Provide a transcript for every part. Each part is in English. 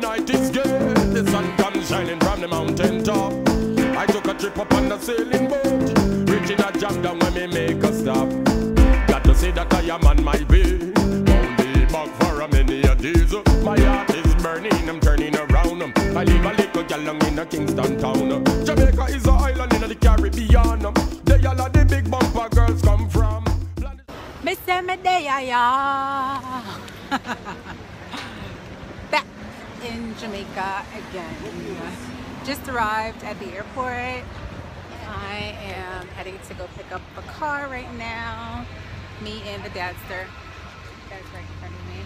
night is good. The sun comes shining from the mountain top. I took a trip up on the sailing boat, reaching a jam down when me make a stop. Got to say that I am on my way. Won't be back for a many a days. My heart is burning, I'm turning around. I live a little gal in a Kingston town. Jamaica is an island in the Caribbean. They all are the big bumper girls come from. Miss Medea. Back in Jamaica again. Just arrived at the airport. I am heading to go pick up a car right now. Me and the dadster. That's right in front of me.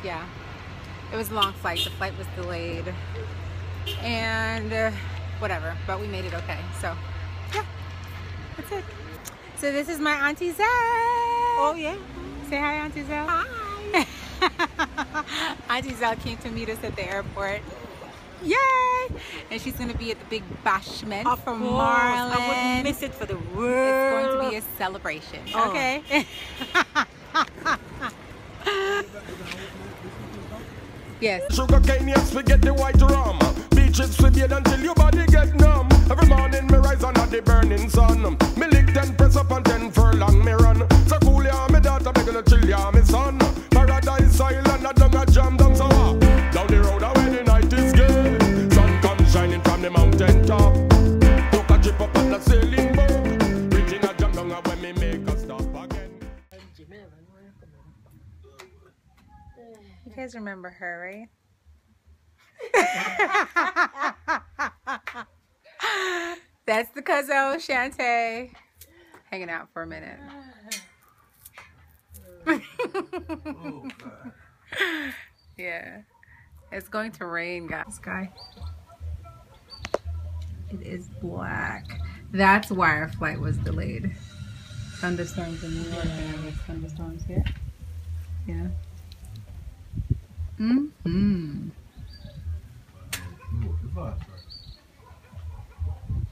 Yeah, it was a long flight. The flight was delayed, and whatever. But we made it okay. So yeah, that's it. So this is my Auntie Zell. Oh yeah. Say hi, Auntie Zell. Hi. Auntie Zell came to meet us at the airport. Yay! And she's gonna be at the big bashment for Marlon. I wouldn't miss it for the world. It's going to be a celebration. Oh. Okay. Yes. Sugar cane, yes, we get the white rum. Beaches we bathe until your body get numb. Every morning me rise under the burning sun. Me lick 10 press up and 10 furlong me run. So cool ya, me daughter, me gonna chill ya, me son. Paradise Island, I done a jam down so down the road where the night is good. Sun comes shining from the mountain top. Took a trip up on the sailing boat, reaching a jam down when me make a stop again. You guys remember her, right? That's the cousin Shantae hanging out for a minute. Yeah, it's going to rain, guys. Sky. It is black. That's why our flight was delayed. Thunderstorms in New York, and I guess thunderstorms here. Yeah.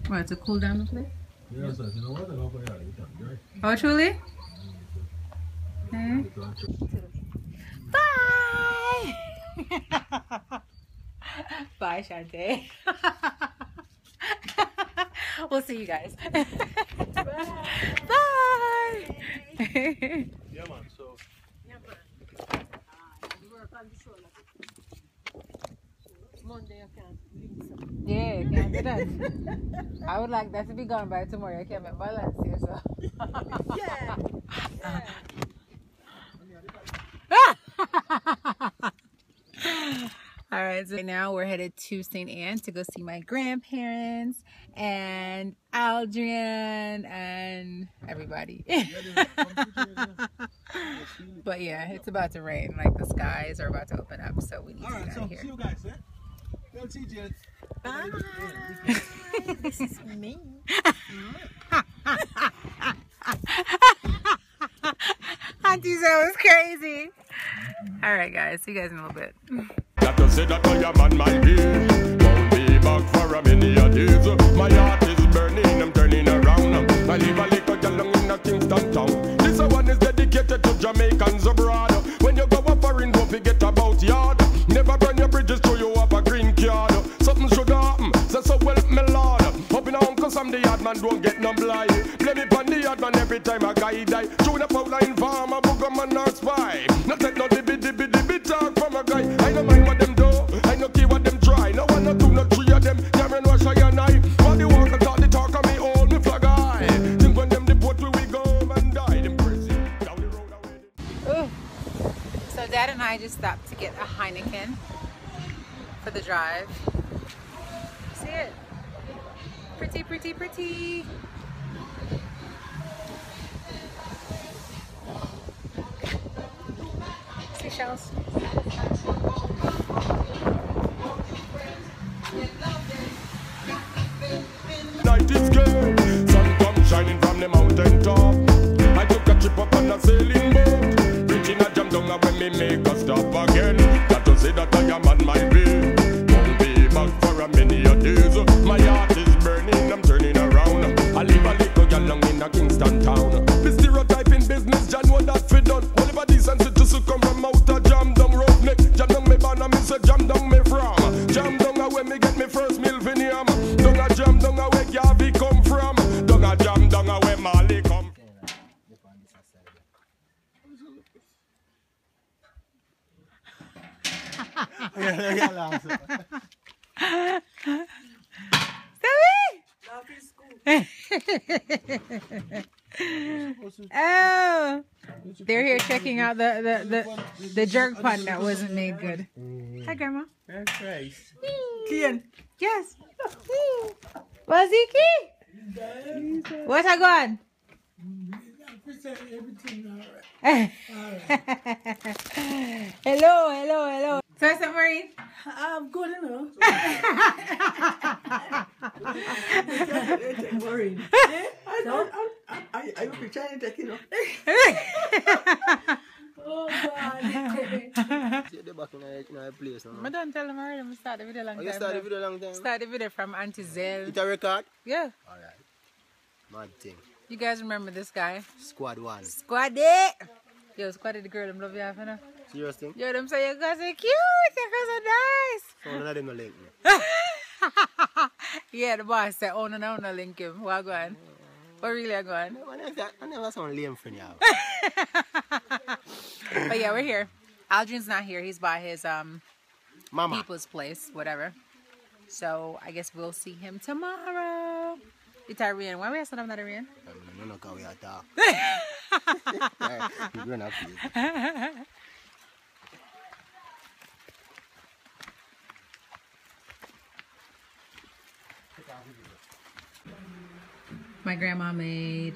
What, to cool down the place? Yeah, so you know what? Oh, truly? Okay. Bye! Bye, Shantae. We'll see you guys. Bye! Yeah, man, so. Monday I can't leave some. Yeah, can't do that. I would like that to be gone by tomorrow. I can't make balance here, so. Yeah. All right, so now we're headed to St. Anne to go see my grandparents and Aldrian and everybody. But yeah, it's about to rain. Like the skies are about to open up, so we need to get out of here. See you guys, eh? Don't see you. Bye. This is me. Auntie Zoe is crazy. All right, guys. See you guys in a little bit. Got to say that I am on my way. Won't be back for a many a days. My heart is burning, I'm turning around. I live a little gal in a Kingston town. This one is dedicated to Jamaicans abroad. When you go a foreign, don't forget about yard. Never burn your bridges till you have a green card. Something should happen, say so well, my lord. Up in a uncle, some the yard man don't get no blind. Blame it on the yard man every time a guy die. Chewing up out line farm, a book man or spy. Not take no dibby talk from a guy. I don't mind what them do, I no care what them try. No one, no two, no three of them. Cameron wash I and I. While the walk and talk of me, all me flag high. Think when them deport we go and die. Them crazy down the road away. Ooh. So Dad and I just stopped to get a Heineken for the drive. See it? Pretty, pretty, pretty. Seashells. Night is good, sun comes shining from the mountain top. I took a trip up on a sailing boat, reaching a jam down when me make a stop again. Got to say that I am on my way. Won't be back for a many a days. My heart is burning, I'm turning around. I live a little gal in a Kingston town. The stereotype in business, John, what that fit done. Whatever decency to come from out a jam down roughneck. Jam down me ban and me say Oh, they're here checking out the jerk pun that wasn't made good. Hi, Grandma. Kian. Yes. Waziki. What I gone? Hello. So, Maureen? I'm good, you know. Maureen. I will be trying to take it off. Oh, God. See the back in a place now. I don't tell them already. I'm start the video long time. You start the video long time? Start the video from Auntie Zell. It a record? Yeah. Alright. Mad thing. You guys remember this guy? Squad 1. Squaddy! Yo, Squaddy the girl, them love you half, you know? Serious thing? Yo, them say you guys are cute, you guys are nice. So none of them no link me. Yeah, the boss said, oh no, link him. What going? What really are going? I never saw a lame friend you But yeah, we're here. Aldrin's not here. He's by his Mama. people's place, whatever. So I guess we'll see him tomorrow. It's Irene. Why are we asking him not Irene? No, because we are dark. You're going up here. My grandma made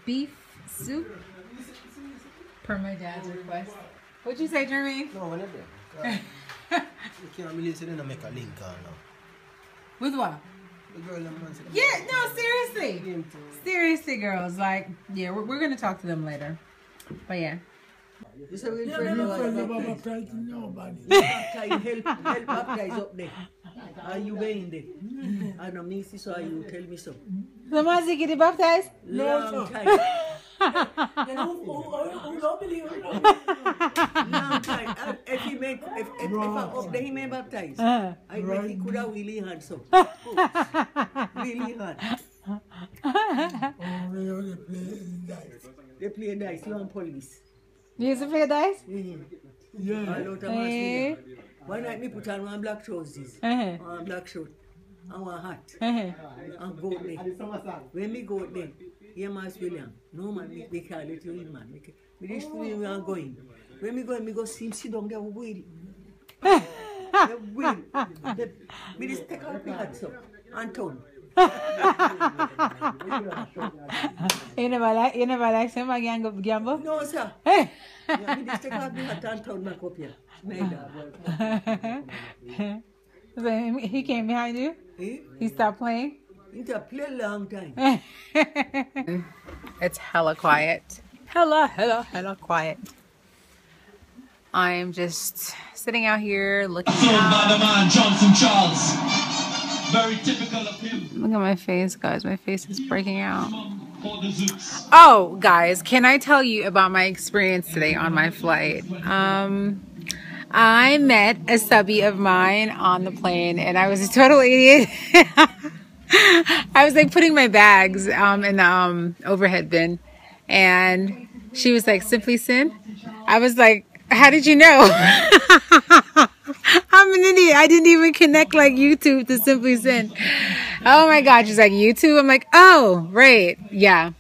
beef soup per my dad's request. What'd you say, Jermaine? No, when you can't believe they don't make a link on now. With what? The girl and man said, Yeah, no, seriously. Seriously, girls. Like, yeah, we're going to talk to them later. But yeah. You say we're Help baptize up there. Are you going there? I don't need to, so you tell me so. The Mazi get baptized? Long time. Long time. If he make, if I'm up there, he may baptize. I bet he could have really hard so. Really hard. They play dice. You want police? You used to play dice? Yeah. A lot of us. One night me put on one black trousers, one black shirt, and one hat, and go there. When me go there, yeah, Mas William, no man, we can't let you in, man. We just feel we are going. When me go see him sit down there, we will. They will. We just take out the hats up and turn. You never like some gamble? No, sir. Yeah, we just take out the hat and turn back up here. So he came behind you? He stopped playing? He play a long time. It's hella quiet. Hella quiet. I'm just sitting out here looking out. By the man Johnson Charles. Very typical of him. Look at my face, guys. My face is breaking out. Oh, guys, can I tell you about my experience today on my flight? I met a subby of mine on the plane, and I was a total idiot. I was like putting my bags in the overhead bin, and she was like, "Simply Sin." I was like, "How did you know?" I'm an idiot. I didn't even connect like YouTube to Simply Sin. Oh my God. She's like, YouTube? I'm like, oh, right. Yeah.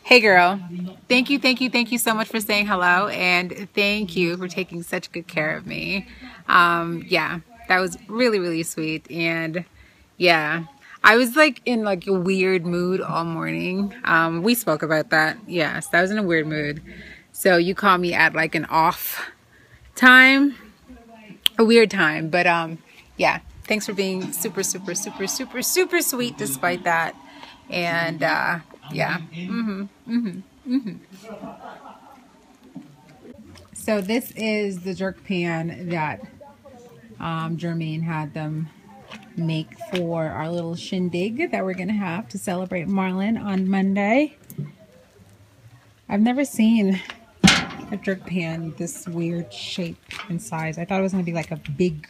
Hey girl. Thank you so much for saying hello. And thank you for taking such good care of me. Yeah, that was really, really sweet. And yeah, I was like in like a weird mood all morning. We spoke about that. Yes, I was in a weird mood. So you call me at like an off time. A weird time, but yeah, thanks for being super sweet despite that. And yeah. So this is the jerk pan that Jermaine had them make for our little shindig that we're gonna have to celebrate Marlon on Monday. I've never seen a jerk pan this weird shape and size. I thought it was going to be like a big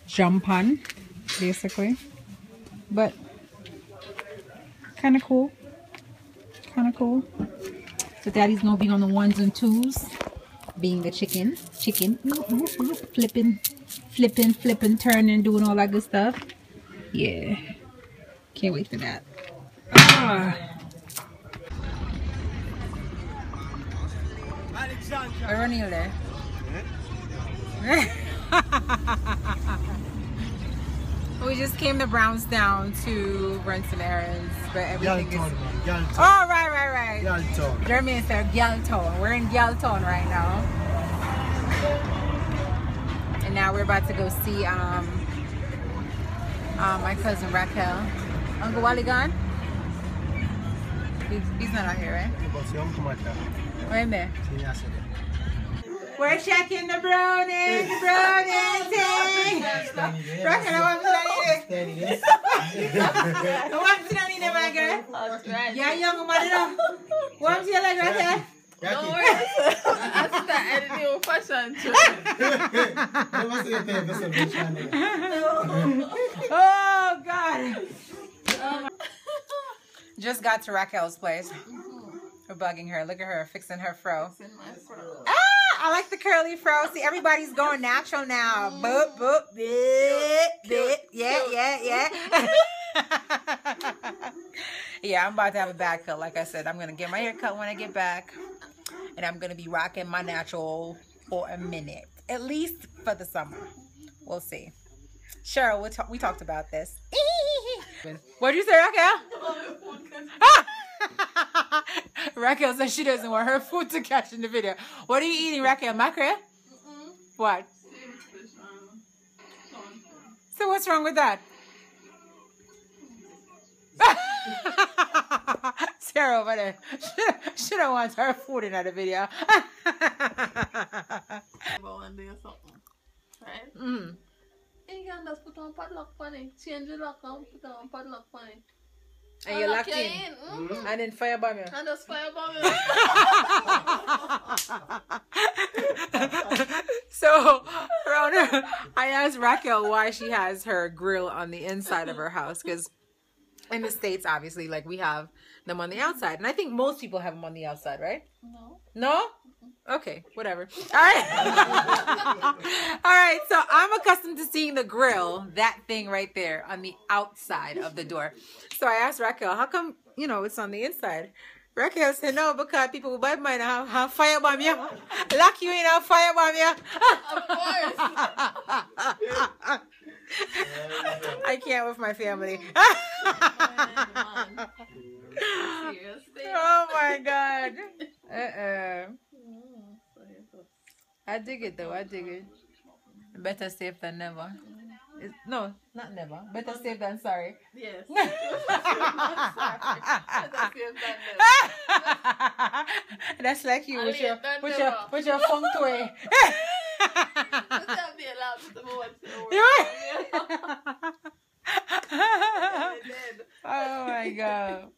jump pan, basically. But kind of cool. So daddy's going to be on the 1s and 2s being the chicken, flipping, turning, doing all that good stuff. Yeah, can't wait for that. We're running there. We just came to Brownstown to run some errands, but everything is... Oh, right. Galtown. Jeremy said Galtown. We're in Galtown right now. And now we're about to go see my cousin Raquel. Uncle Wally gone? He's not out here, right? Where in there? We're checking the brownie thing. Raquel, I want to see that, my girl. Yeah, young man. What do you like, Raquel? Don't worry. I start editing with fashion too. Oh, God. Just got to Raquel's place. We're bugging her. Look at her fixing her fro. I like the curly fro. See, everybody's going natural now. Boop, boop, bit. Yeah. Yeah, I'm about to have a bad cut. Like I said, I'm going to get my hair cut when I get back. And I'm going to be rocking my natural for a minute. At least for the summer. We'll see. Cheryl, we talked about this. What'd you say, Raquel? Raquel says she doesn't want her food to catch in the video. What are you eating, Raquel? Mackerel? What? So what's wrong with that? Sarah over there. She don't want her food in the video. Right? You can just put on padlock on it. Change the lock and put on padlock on it. And you lock in. And then firebomb you. And just firebomb you. So, I asked Raquel why she has her grill on the inside of her house. Because in the States, obviously, like we have them on the outside. And I think most people have them on the outside, right? No. No? Okay, whatever. All right. All right, so I'm accustomed to seeing the grill, that thing right there, on the outside of the door. So I asked Raquel, how come, it's on the inside? Raquel said, no, because people will buy mine and have firebomb you. Lock you in and firebomb you. Of course. I can't with my family. Seriously? Oh, my God. I dig it though. Better safe than never. No, not never. Better safe than sorry. Yes. That's like you with your feng shui. Oh my God.